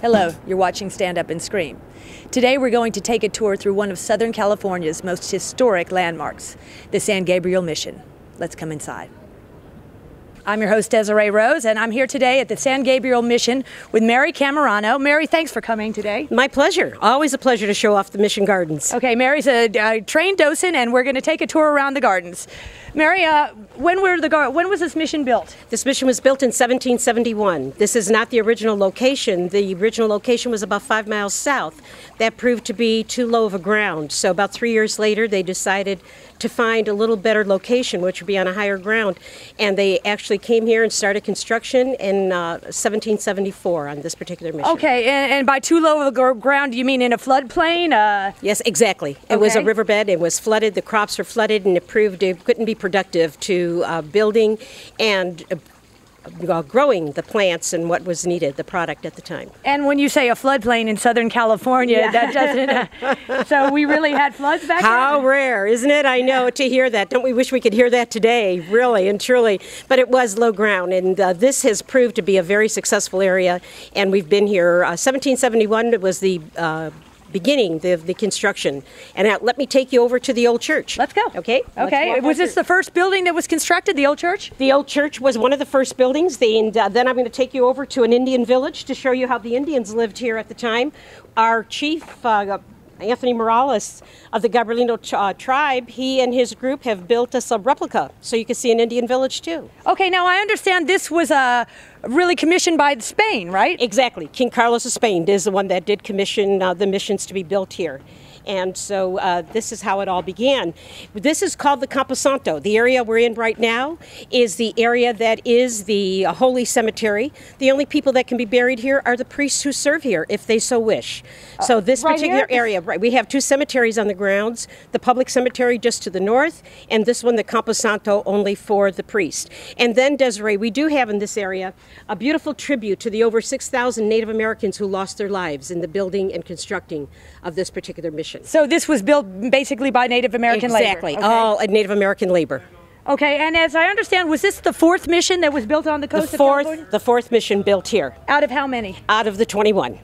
Hello, you're watching Stand Up and Scream. Today we're going to take a tour through one of Southern California's most historic landmarks, the San Gabriel Mission. Let's come inside. I'm your host, Desiree Rose, and I'm here today at the San Gabriel Mission with Mary Cammarano. Mary, thanks for coming today. My pleasure. Always a pleasure to show off the Mission Gardens. Okay, Mary's a trained docent, and we're going to take a tour around the gardens. Mary, when was this mission built? This mission was built in 1771. This is not the original location. The original location was about 5 miles south. That proved to be too low of a ground. So about 3 years later, they decided to find a little better location, which would be on a higher ground. And they actually came here and started construction in 1774 on this particular mission. Okay, and by too low of a ground, you mean in a floodplain? Yes, exactly. It was a riverbed. It was flooded. The crops were flooded, and it proved it couldn't be productive to building and growing the plants and what was needed, the product at the time. And when you say a floodplain in Southern California, that doesn't... so we really had floods back then? How rare, isn't it? I know, to hear that. Don't we wish we could hear that today, really and truly? But it was low ground, and this has proved to be a very successful area, and we've been here. 1771 was the beginning the construction. And now let me take you over to the old church. Let's go. Okay? Okay. Was this the first building that was constructed, the old church? The old church was one of the first buildings. Then I'm going to take you over to an Indian village to show you how the Indians lived here at the time. Our chief, Anthony Morales of the Gabrielino tribe, he and his group have built us a replica, so you can see an Indian village too. Okay, now I understand this was really commissioned by Spain, right? Exactly. King Carlos of Spain is the one that did commission the missions to be built here. And so this is how it all began. This is called the Camposanto. The area we're in right now is the area that is the holy cemetery. The only people that can be buried here are the priests who serve here, if they so wish. So this right particular area, right, we have two cemeteries on the grounds, the public cemetery just to the north, and this one, the Camposanto, only for the priest. And then, Desiree, we do have in this area a beautiful tribute to the over 6,000 Native Americans who lost their lives in the building and constructing of this particular mission. So this was built basically by Native American labor? Exactly, all Native American labor. Okay, and as I understand, was this the fourth mission that was built on the coast of California? The fourth mission built here. Out of how many? Out of the 21.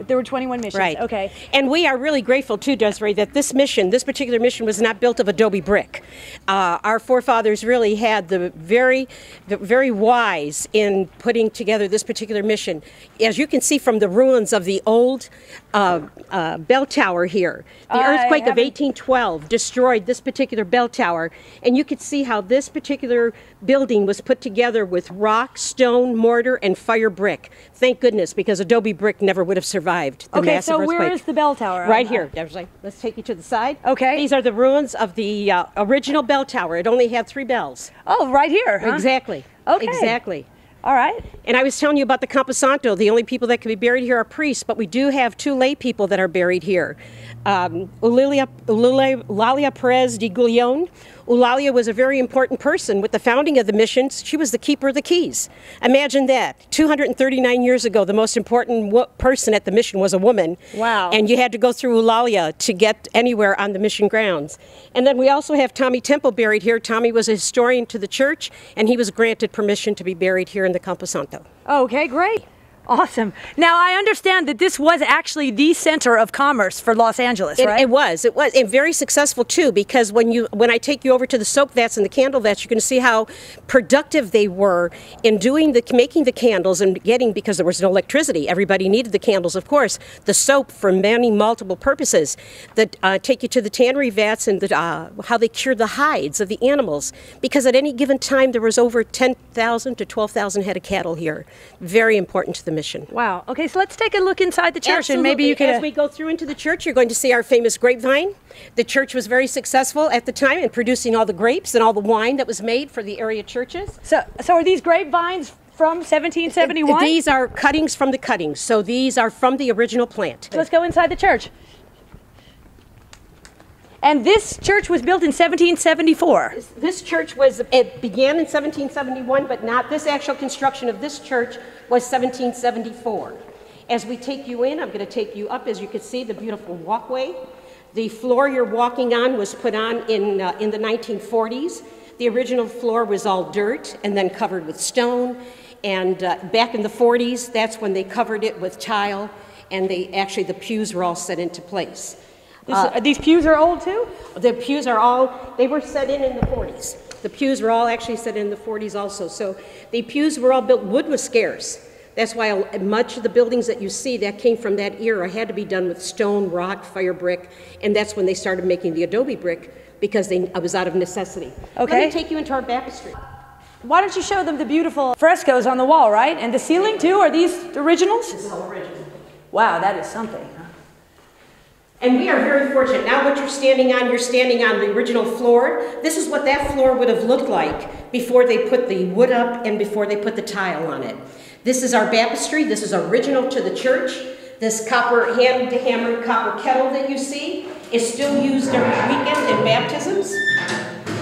There were 21 missions. Right. Okay. And we are really grateful too, Desiree, that this particular mission was not built of adobe brick. Our forefathers really had the very wise in putting together this particular mission. As you can see from the ruins of the old bell tower here, the earthquake of 1812 destroyed this particular bell tower, and you could see how this particular building was put together with rock, stone, mortar, and fire brick. Thank goodness, because adobe brick never would have survived the massive earthquake. Where is the bell tower? Right here. Let's take you to the side. Okay. These are the ruins of the original bell tower. It only had 3 bells. Oh, right here, huh? Exactly. Okay. Exactly. All right. And I was telling you about the Camposanto. The only people that can be buried here are priests, but we do have 2 lay people that are buried here. Eulalia Perez de Guillon. Eulalia was a very important person with the founding of the missions. She was the keeper of the keys. Imagine that. 239 years ago, the most important person at the mission was a woman. Wow. And you had to go through Eulalia to get anywhere on the mission grounds. And then we also have Tommy Temple buried here. Tommy was a historian to the church, and he was granted permission to be buried here in the Camposanto. Okay, great. Awesome. Now, I understand that this was actually the center of commerce for Los Angeles, right? It was, and very successful too, because when I take you over to the soap vats and the candle vats, you're going to see how productive they were in making the candles and because there was no electricity. Everybody needed the candles, of course. The soap for many multiple purposes. That take you to the tannery vats and how they cured the hides of the animals, because at any given time there was over 10,000 to 12,000 head of cattle here. Very important to the mission. Wow. Okay, so let's take a look inside the church. Absolutely. And maybe you can... As we go through into the church, you're going to see our famous grapevine. The church was very successful at the time in producing all the grapes and all the wine that was made for the area churches. So are these grapevines from 1771? These are cuttings from the cuttings, so these are from the original plant. Let's go inside the church. And this church was built in 1774. This church began in 1771, but not this actual construction of this church was 1774. As we take you in, I'm going to take you up. As you can see, the beautiful walkway. The floor you're walking on was put on in the 1940s. The original floor was all dirt and then covered with stone. And back in the 40s, that's when they covered it with tile, and the pews were all set into place. These pews are old too? The pews they were set in the 40s. The pews were all actually set in the 40s also. So the pews were all built, wood was scarce. That's why much of the buildings that you see that came from that era had to be done with stone, rock, fire brick, and that's when they started making the adobe brick because it was out of necessity. Okay. Let me take you into our baptistry. Why don't you show them the beautiful frescoes on the wall, right? And the ceiling too? Are these originals? This is all original. Wow, that is something. And we are very fortunate. Now what you're standing on the original floor. This is what that floor would have looked like before they put the wood up and before they put the tile on it. This is our baptistry. This is original to the church. This copper hand-hammered copper kettle that you see is still used every weekend in baptisms.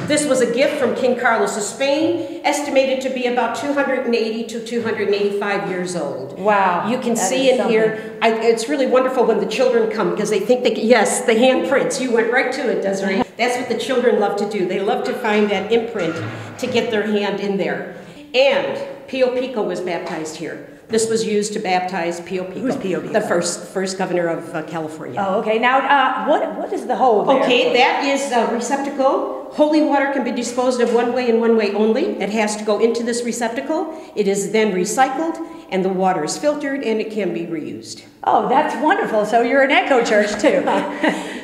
This was a gift from King Carlos of Spain, estimated to be about 280 to 285 years old. Wow. You can see in here, it's really wonderful when the children come because they think yes, the handprints. You went right to it, Desiree. That's what the children love to do. They love to find that imprint to get their hand in there. And Pio Pico was baptized here. This was used to baptize Pio Pico. Who's Pio Pico? The first governor of California. Oh, okay. Now, what is the hole there? Okay, that is a receptacle. Holy water can be disposed of one way and one way only. It has to go into this receptacle. It is then recycled, and the water is filtered, and it can be reused. Oh, that's wonderful. So you're an eco church, too.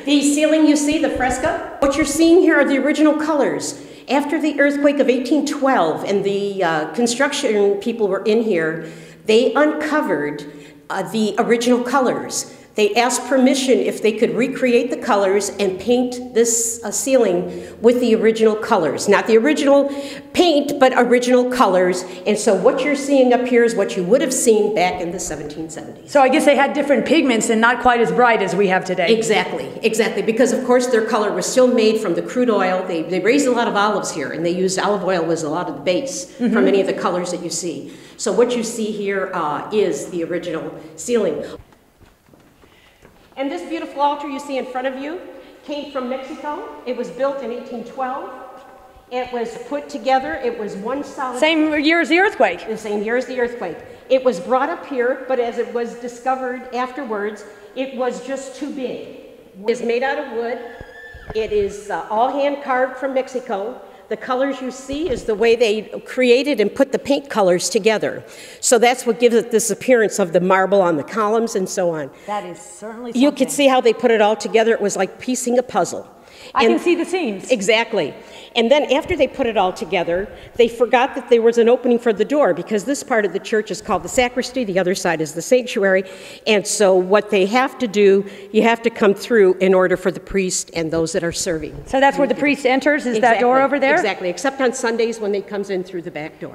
The ceiling you see, the fresco, what you're seeing here are the original colors. After the earthquake of 1812 and the construction people were in here, they uncovered the original colors. They asked permission if they could recreate the colors and paint this ceiling with the original colors. Not the original paint, but original colors. And so what you're seeing up here is what you would have seen back in the 1770s. So I guess they had different pigments and not quite as bright as we have today. Exactly. Because of course their color was still made from the crude oil. They raised a lot of olives here, and they used olive oil was a lot of the base for many of the colors that you see. So what you see here is the original ceiling. And this beautiful altar you see in front of you came from Mexico. It was built in 1812. It was put together. It was one solid... Same year as the earthquake. The same year as the earthquake. It was brought up here, but as it was discovered afterwards, it was just too big. It is made out of wood. It is all hand carved from Mexico. The colors you see is the way they created and put the paint colors together. So that's what gives it this appearance of the marble on the columns and so on. That is certainly something. You could see how they put it all together. It was like piecing a puzzle. I can see the seams. Exactly. And then after they put it all together, they forgot that there was an opening for the door because this part of the church is called the sacristy, the other side is the sanctuary. And so what they have to do, you have to come through in order for the priest and those that are serving. So that's where the priest enters, is that door over there? Exactly, except on Sundays when he comes in through the back door.